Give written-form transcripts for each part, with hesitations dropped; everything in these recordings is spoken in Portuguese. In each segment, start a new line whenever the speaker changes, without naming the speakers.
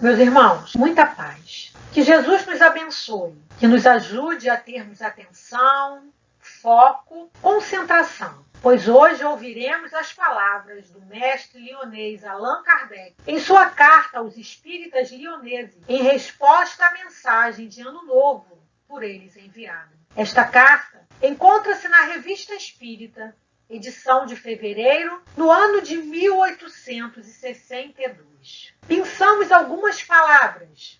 Meus irmãos, muita paz. Que Jesus nos abençoe, que nos ajude a termos atenção, foco, concentração. Pois hoje ouviremos as palavras do mestre lionês Allan Kardec em sua carta aos espíritas lioneses, em resposta à mensagem de Ano Novo por eles enviada. Esta carta encontra-se na Revista Espírita, edição de fevereiro, no ano de 1862. Pensamos algumas palavras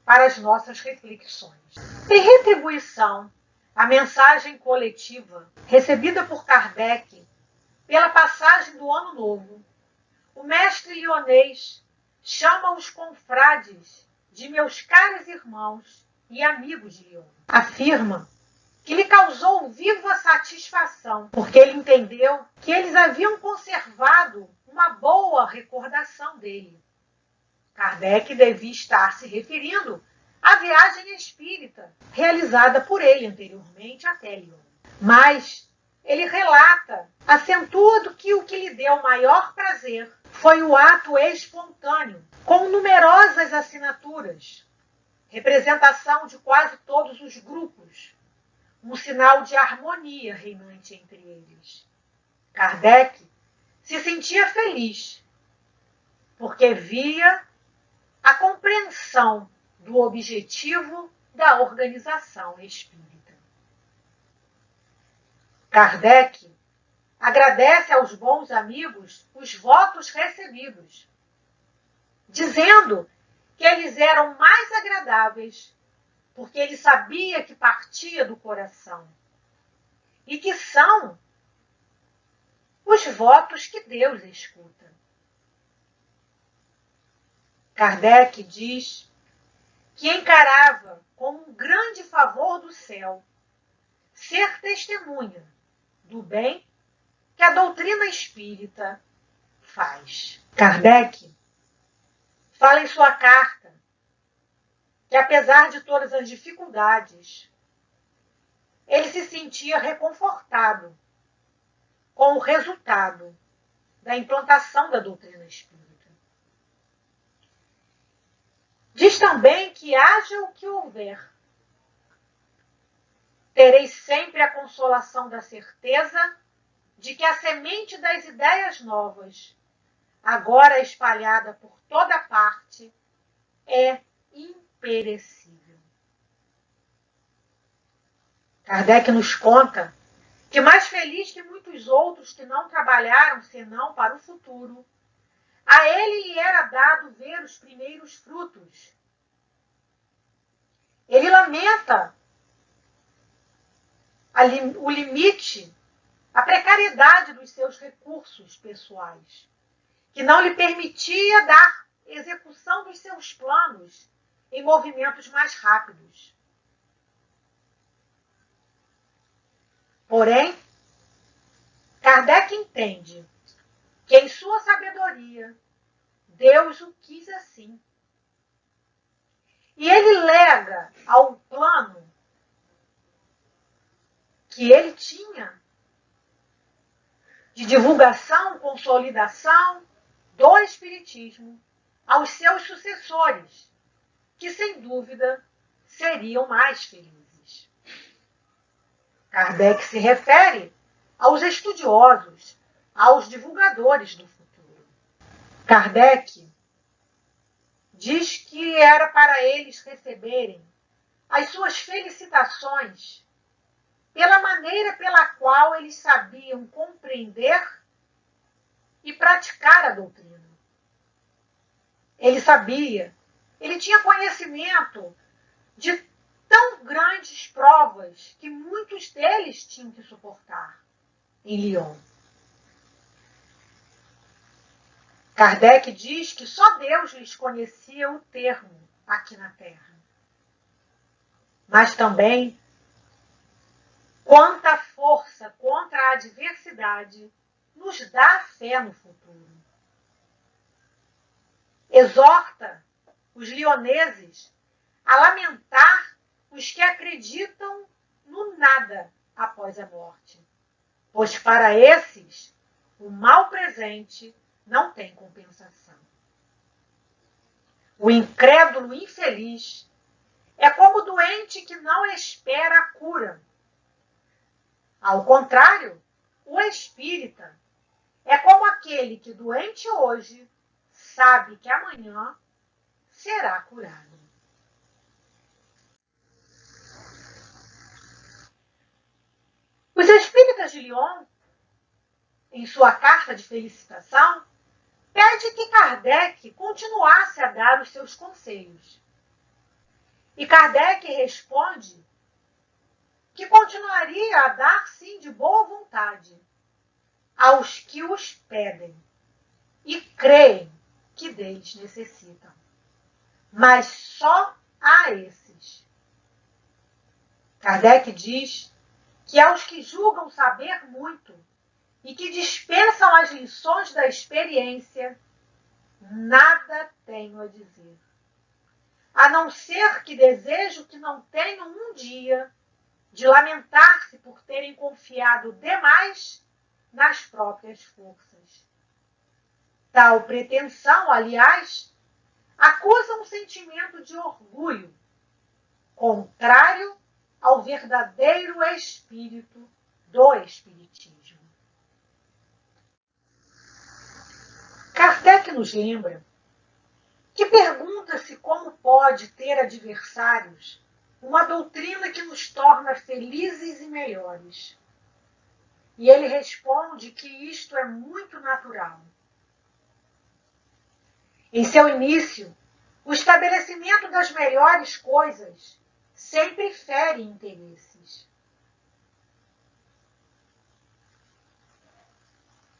para as nossas reflexões. Em retribuição à mensagem coletiva recebida por Kardec pela passagem do Ano Novo, o mestre lionês chama os confrades de meus caros irmãos e amigos de Lyon. Afirma que lhe causou viva satisfação, porque ele entendeu que eles haviam conservado uma boa recordação dele. Kardec devia estar se referindo à viagem espírita, realizada por ele anteriormente até Lyon. Mas ele relata, acentuando que o que lhe deu maior prazer foi o ato espontâneo, com numerosas assinaturas, representação de quase todos os grupos, um sinal de harmonia reinante entre eles. Kardec se sentia feliz, porque via a compreensão do objetivo da organização espírita. Kardec agradece aos bons amigos os votos recebidos, dizendo que eles eram mais agradáveis porque ele sabia que partia do coração e que são os votos que Deus escuta. Kardec diz que encarava como um grande favor do céu ser testemunha do bem que a doutrina espírita faz. Kardec fala em sua carta que, apesar de todas as dificuldades, ele se sentia reconfortado com o resultado da implantação da doutrina espírita. Diz também que haja o que houver, terei sempre a consolação da certeza de que a semente das ideias novas, agora espalhada por toda parte, é imperecível. Kardec nos conta que, mais feliz que muitos outros que não trabalharam senão para o futuro, a ele lhe era dado ver os primeiros frutos. Ele lamenta o limite, a precariedade dos seus recursos pessoais, que não lhe permitia dar execução dos seus planos em movimentos mais rápidos. Porém, Kardec entende que, em sua sabedoria, Deus o quis assim. E ele lega ao plano que ele tinha de divulgação, consolidação do Espiritismo aos seus sucessores, que sem dúvida seriam mais felizes. Kardec se refere aos estudiosos, aos divulgadores do futuro. Kardec diz que era para eles receberem as suas felicitações pela maneira pela qual eles sabiam compreender e praticar a doutrina. Ele sabia, ele tinha conhecimento de tão grandes provas que muitos deles tinham que suportar em Lyon. Kardec diz que só Deus lhes conhecia o termo aqui na Terra. Mas também quanta força contra a adversidade nos dá fé no futuro. Exorta os lioneses a lamentar os que acreditam no nada após a morte, pois para esses o mal presente não tem compensação. O incrédulo infeliz é como o doente que não espera a cura. Ao contrário, o espírita é como aquele que, doente hoje, sabe que amanhã será curado. Os espíritas de Lyon, em sua carta de felicitação, pede que Kardec continuasse a dar os seus conselhos. E Kardec responde que continuaria a dar, sim, de boa vontade, aos que os pedem e creem que deles necessitam, mas só a esses. Kardec diz que aos que julgam saber muito e que dispensam as lições da experiência, nada tenho a dizer, a não ser que desejo que não tenham um dia de lamentar-se por terem confiado demais nas próprias forças. Tal pretensão, aliás, acusa um sentimento de orgulho, contrário ao verdadeiro espírito do Espiritismo. Kardec nos lembra que pergunta-se como pode ter adversários uma doutrina que nos torna felizes e melhores. E ele responde que isto é muito natural. Em seu início, o estabelecimento das melhores coisas sempre fere interesses.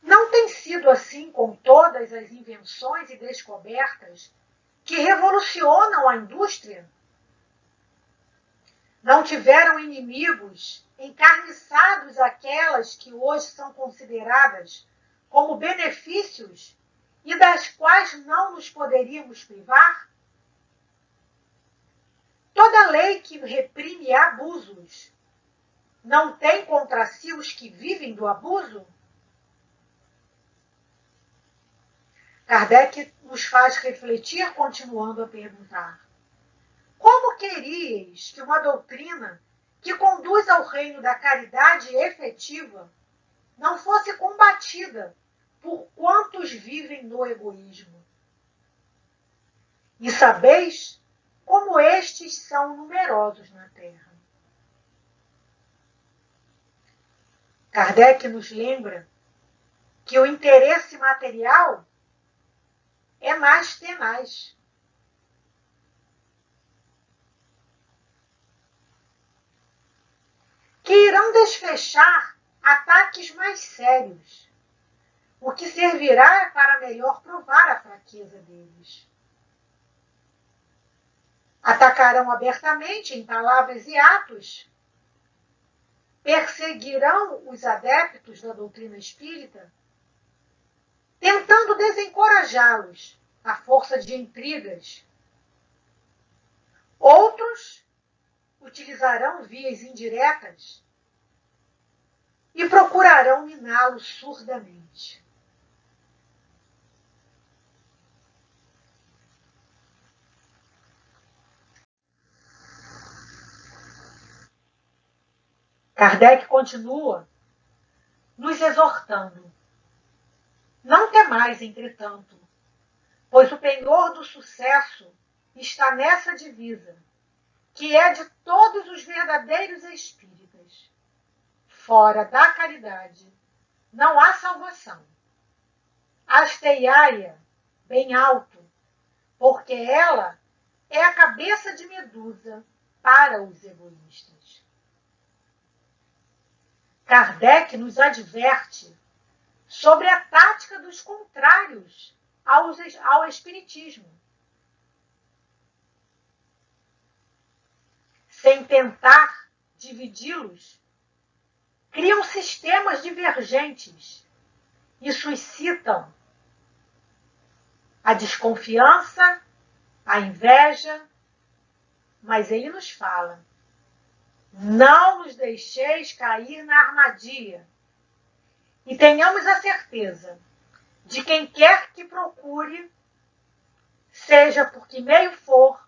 Não tem sido assim com todas as invenções e descobertas que revolucionam a indústria? Não tiveram inimigos encarniçados aquelas que hoje são consideradas como benefícios e das quais não nos poderíamos privar? Toda lei que reprime abusos não tem contra si os que vivem do abuso? Kardec nos faz refletir, continuando a perguntar: como queríeis que uma doutrina que conduz ao reino da caridade efetiva não fosse combatida por quantos vivem no egoísmo? E sabeis como estes são numerosos na Terra. Kardec nos lembra que o interesse material é mais tenaz. Que irão desfechar ataques mais sérios, o que servirá para melhor provar a fraqueza deles. Atacarão abertamente em palavras e atos, perseguirão os adeptos da doutrina espírita, tentando desencorajá-los à força de intrigas. Outros utilizarão vias indiretas e procurarão miná-lo surdamente. Kardec continua nos exortando: não temais, entretanto, pois o penhor do sucesso está nessa divisa, que é de todos os verdadeiros espíritas. Fora da caridade não há salvação. Hasteiai-a bem alto, porque ela é a cabeça de Medusa para os egoístas. Kardec nos adverte sobre a tática dos contrários ao espiritismo. Sem tentar dividi-los, criam sistemas divergentes e suscitam a desconfiança, a inveja, mas ele nos fala: não nos deixeis cair na armadilha e tenhamos a certeza de quem quer que procure seja por que meio for,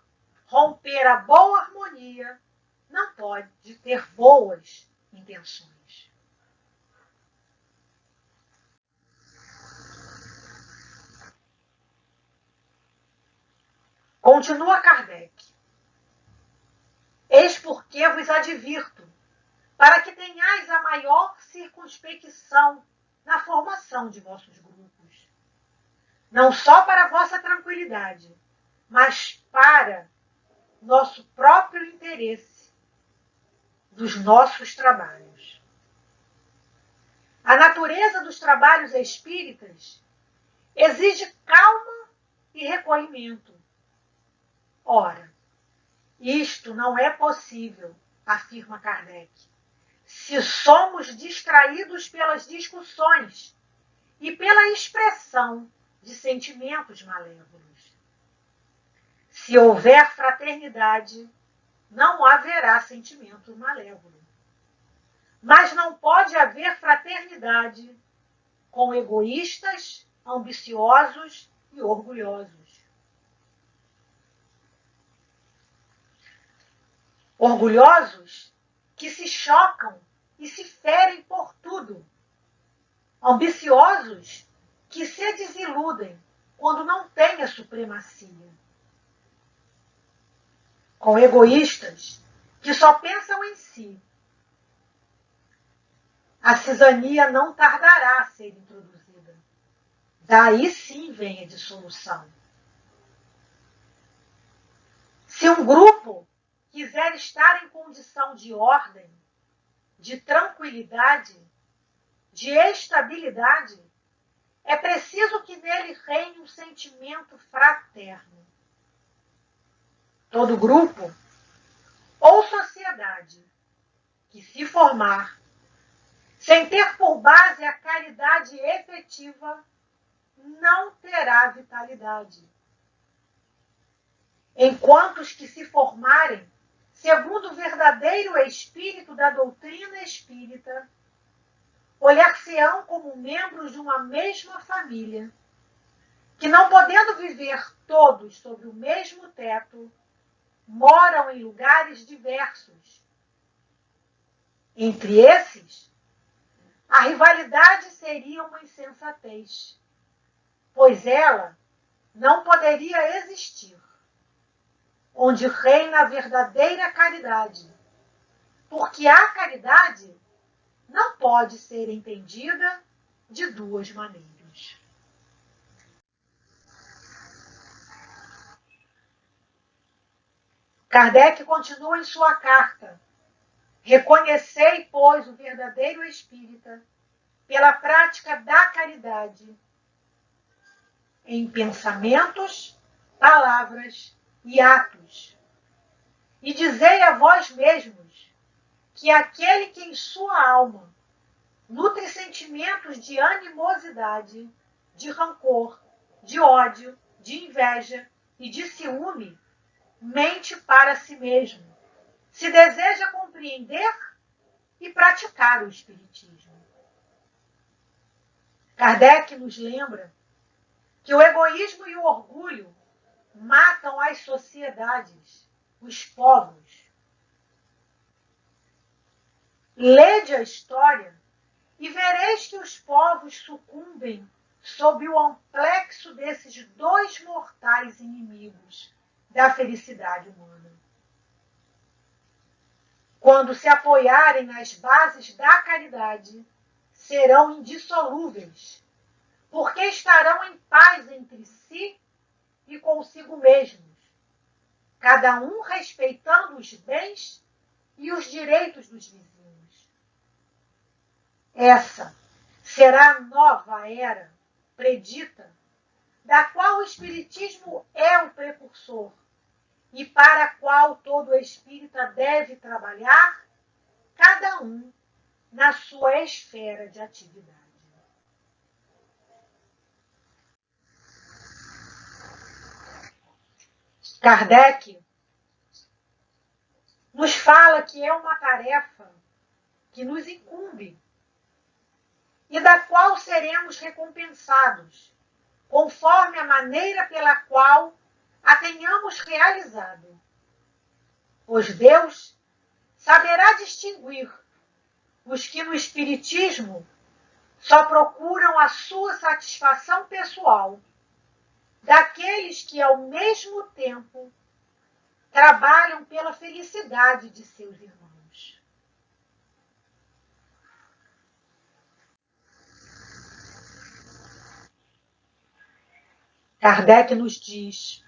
romper a boa harmonia não pode ter boas intenções. Continua Kardec. Eis porque vos advirto, para que tenhais a maior circunspecção na formação de vossos grupos. Não só para a vossa tranquilidade, mas para nosso próprio interesse dos nossos trabalhos. A natureza dos trabalhos espíritas exige calma e recolhimento. Ora, isto não é possível, afirma Kardec, se somos distraídos pelas discussões e pela expressão de sentimentos malévolos. Se houver fraternidade, não haverá sentimento malévolo. Mas não pode haver fraternidade com egoístas, ambiciosos e orgulhosos. Orgulhosos que se chocam e se ferem por tudo. Ambiciosos que se desiludem quando não têm a supremacia. Com egoístas que só pensam em si. A cisania não tardará a ser introduzida. Daí sim vem a dissolução. Se um grupo quiser estar em condição de ordem, de tranquilidade, de estabilidade, é preciso que nele reine um sentimento fraterno. Todo grupo ou sociedade que se formar sem ter por base a caridade efetiva não terá vitalidade. Enquanto os que se formarem segundo o verdadeiro espírito da doutrina espírita, olhar-se-ão como membros de uma mesma família, que não podendo viver todos sob o mesmo teto, moram em lugares diversos. Entre esses, a rivalidade seria uma insensatez, pois ela não poderia existir onde reina a verdadeira caridade, porque a caridade não pode ser entendida de duas maneiras. Kardec continua em sua carta: reconhecei, pois, o verdadeiro espírita pela prática da caridade em pensamentos, palavras e atos. E dizei a vós mesmos que aquele que em sua alma nutre sentimentos de animosidade, de rancor, de ódio, de inveja e de ciúme, mente para si mesmo, se deseja compreender e praticar o espiritismo. Kardec nos lembra que o egoísmo e o orgulho matam as sociedades, os povos. Lede a história e vereis que os povos sucumbem sob o amplexo desses dois mortais inimigos da felicidade humana. Quando se apoiarem nas bases da caridade, serão indissolúveis, porque estarão em paz entre si e consigo mesmos, cada um respeitando os bens e os direitos dos vizinhos. Essa será a nova era predita, da qual o Espiritismo é o precursor e para a qual todo espírita deve trabalhar, cada um na sua esfera de atividade. Kardec nos fala que é uma tarefa que nos incumbe e da qual seremos recompensados, conforme a maneira pela qual a tenhamos realizado, pois Deus saberá distinguir os que no Espiritismo só procuram a sua satisfação pessoal daqueles que, ao mesmo tempo, trabalham pela felicidade de seus irmãos. Kardec nos diz: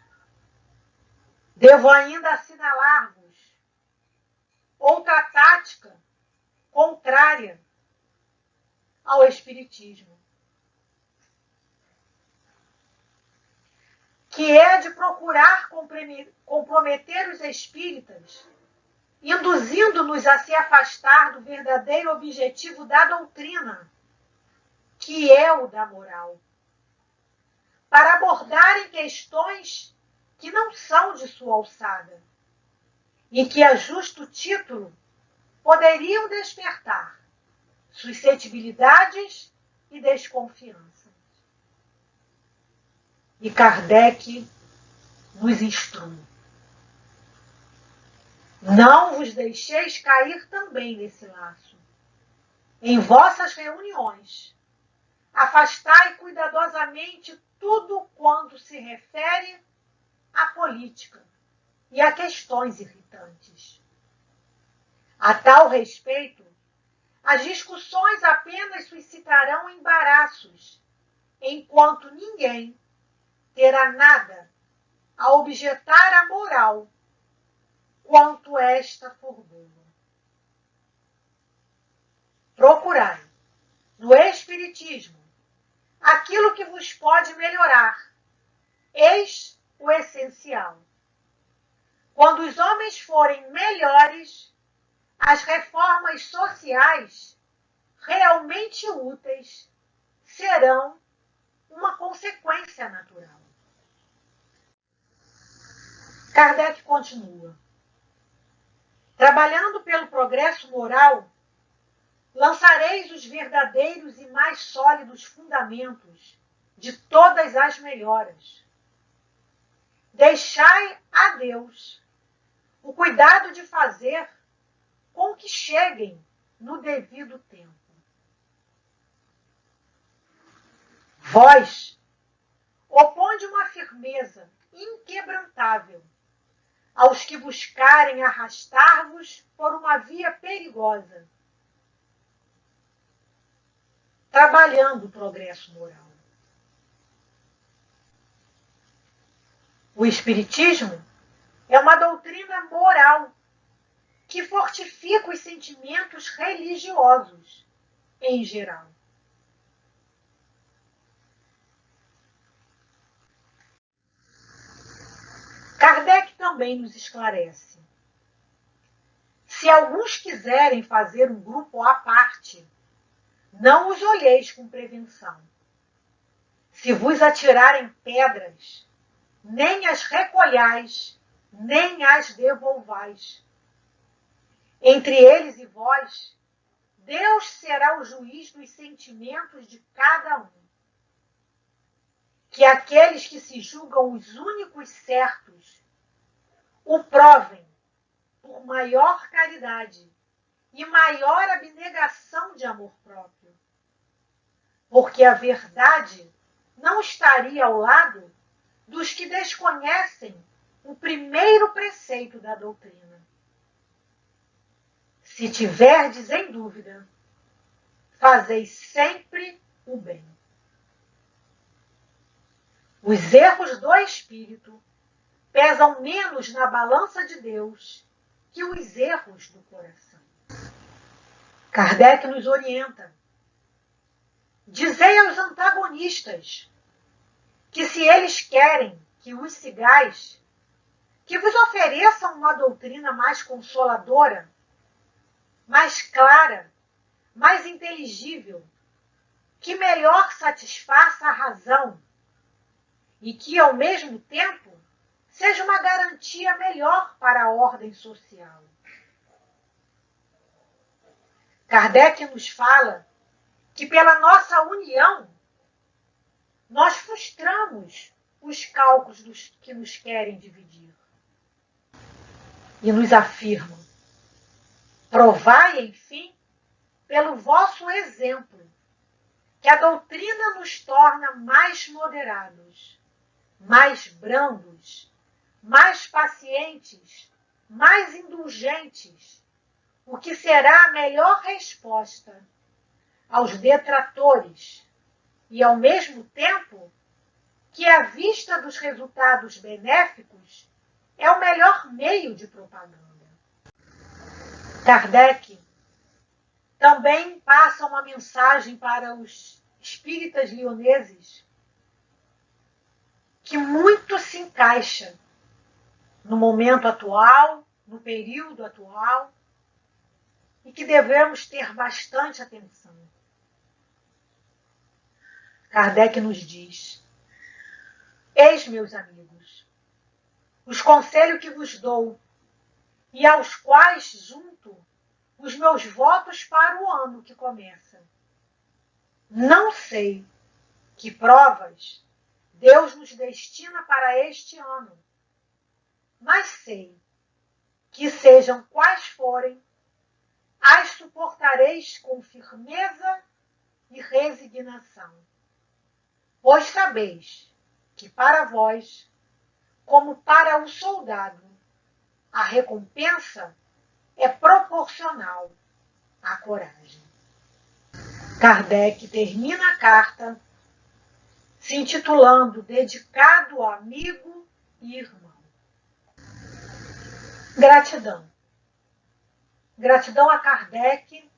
devo ainda assinalar-vos outra tática contrária ao Espiritismo, que é de procurar comprometer os espíritas, induzindo-nos a se afastar do verdadeiro objetivo da doutrina, que é o da moral, para abordarem questões que não são de sua alçada e que, a justo título, poderiam despertar suscetibilidades e desconfiança. E Kardec nos instrui: não vos deixeis cair também nesse laço. Em vossas reuniões, afastai cuidadosamente tudo quanto se refere à política e a questões irritantes. A tal respeito, as discussões apenas suscitarão embaraços, enquanto ninguém terá nada a objetar à moral quanto esta for boa. Procurai, no Espiritismo, aquilo que vos pode melhorar. Eis o essencial. Quando os homens forem melhores, as reformas sociais realmente úteis serão uma consequência natural. Kardec continua: trabalhando pelo progresso moral, lançareis os verdadeiros e mais sólidos fundamentos de todas as melhoras. Deixai a Deus o cuidado de fazer com que cheguem no devido tempo. Vós oponde uma firmeza inquebrantável aos que buscarem arrastar-vos por uma via perigosa, trabalhando o progresso moral. O Espiritismo é uma doutrina moral que fortifica os sentimentos religiosos em geral. Kardec também nos esclarece: se alguns quiserem fazer um grupo à parte, não os olheis com prevenção. Se vos atirarem pedras, nem as recolhais, nem as devolvais. Entre eles e vós, Deus será o juiz dos sentimentos de cada um. Que aqueles que se julgam os únicos certos o provem por maior caridade e maior abnegação de amor próprio. Porque a verdade não estaria ao lado dos que desconhecem o primeiro preceito da doutrina. Se tiverdes em dúvida, fazei sempre o bem. Os erros do espírito pesam menos na balança de Deus que os erros do coração. Kardec nos orienta: dizei aos antagonistas que, se eles querem que os sigais, que vos ofereçam uma doutrina mais consoladora, mais clara, mais inteligível, que melhor satisfaça a razão e que, ao mesmo tempo, seja uma garantia melhor para a ordem social. Kardec nos fala que, pela nossa união, nós frustramos os cálculos que nos querem dividir. E nos afirmam: provai, enfim, pelo vosso exemplo, que a doutrina nos torna mais moderados, mais brandos, mais pacientes, mais indulgentes, o que será a melhor resposta aos detratores e, ao mesmo tempo, que à vista dos resultados benéficos é o melhor meio de propaganda. Kardec também passa uma mensagem para os espíritas lioneses que muito se encaixa no momento atual, no período atual, e que devemos ter bastante atenção. Kardec nos diz: eis, meus amigos, os conselhos que vos dou, e aos quais junto os meus votos para o ano que começa. Não sei que provas Deus nos destina para este ano, mas sei que, sejam quais forem, as suportareis com firmeza e resignação. Pois sabeis que para vós, como para o soldado, a recompensa é proporcional à coragem. Kardec termina a carta se intitulando Dedicado amigo e irmão. Gratidão. Gratidão a Kardec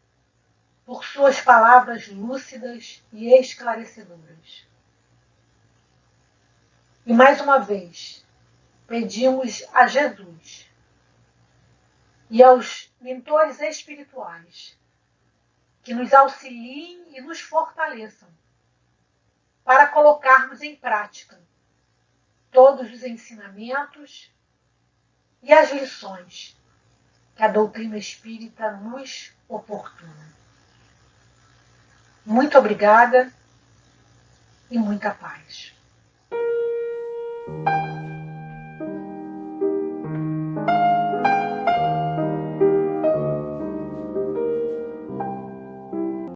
por suas palavras lúcidas e esclarecedoras. E mais uma vez, pedimos a Jesus e aos mentores espirituais que nos auxiliem e nos fortaleçam para colocarmos em prática todos os ensinamentos e as lições que a doutrina espírita nos oportuna. Muito obrigada e muita paz.